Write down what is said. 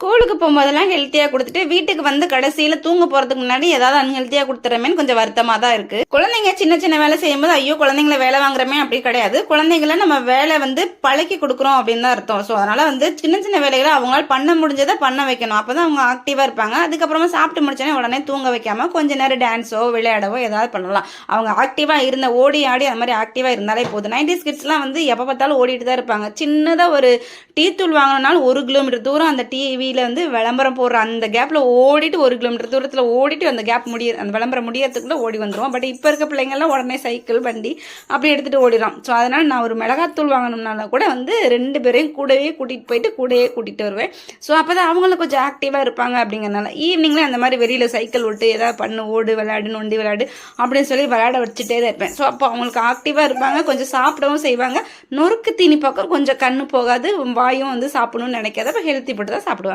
ஸ்கூலுக்கு போகும்போதெல்லாம் ஹெல்த்தியாக கொடுத்துட்டு வீட்டுக்கு வந்து கடைசியில் தூங்க போகிறதுக்கு முன்னாடி ஏதாவது அன்ஹெல்த்தியாக கொடுத்துறமேன்னு கொஞ்சம் வருத்தமாக தான் இருக்குது. குழந்தைங்க சின்ன சின்ன வேலை செய்யும்போது ஐயோ குழந்தைங்கள வேலை வாங்குறமே அப்படி கிடையாது. குழந்தைங்கள நம்ம வேலை வந்து பழக்கி கொடுக்குறோம் அப்படின்னு தான் அர்த்தம். ஸோ அதனால் வந்து சின்ன சின்ன வேலைகளை அவங்களால பண்ண முடிஞ்சதை பண்ண வைக்கணும். அப்போ தான் அவங்க ஆக்டிவாக இருப்பாங்க. அதுக்கப்புறமா சாப்பிட்டு முடிச்சோன்னே உடனே தூங்க வைக்காமல் கொஞ்ச நேரம் டான்ஸோ விளையாடவோ ஏதாவது பண்ணலாம். அவங்க ஆக்டிவாக இருந்த ஓடி ஆடி அந்த மாதிரி ஆக்டிவாக இருந்தாலே போதும். 90s கிட்ஸ்லாம் வந்து எப்போ பார்த்தாலும் ஓடிட்டு தான் இருப்பாங்க. சின்னதாக ஒரு டீ தூள் வாங்கினாலும் 1 கிலோமீட்டர் தூரம் அந்த டிவியில் வந்து விளம்பரம் போடுற அந்த கேப்பில் ஓடிட்டு 1 கிலோமீட்டர் தூரத்தில் ஓடிட்டு அந்த கேப் அந்த விளம்பரம் முடியறதுக்குள்ள ஓடி வந்துடுவோம். பட் இப்போ இருக்க பிள்ளைங்கள்லாம் உடனே சைக்கிள் வண்டி அப்படி எடுத்துகிட்டு ஓடிடும். ஸோ அதனால் நான் ஒரு மிளகாத்தூள் வாங்கணும்னால கூட வந்து 2 பேரையும் கூடவே கூட்டிகிட்டு போயிட்டு கூடவே கூட்டிகிட்டு வருவேன். ஸோ அப்போ தான் அவங்களும் கொஞ்சம் ஆக்டிவாக இருப்பாங்க. அப்படிங்கிறனால ஈவினிங்கில் அந்த மாதிரி வெளியில் சைக்கிள் விட்டு ஏதாவது பண்ணு ஓடு விளையாடு நொண்டி விளையாடு அப்படின்னு சொல்லி விளையாட வச்சுட்டே தான் இருப்பேன். ஸோ அப்போ அவங்களுக்கு ஆக்டிவாக இருப்பாங்க, கொஞ்சம் சாப்பிடவும் செய்வாங்க. நொறுக்கு தீனி பக்கம் கொஞ்சம் கண்ணு போகாது, வாயும் வந்து சாப்பிடணும்னு நினைக்காத. அப்போ ஹெல்த்தி ஃபுட்டு தான் சாப்பிடுவாங்க.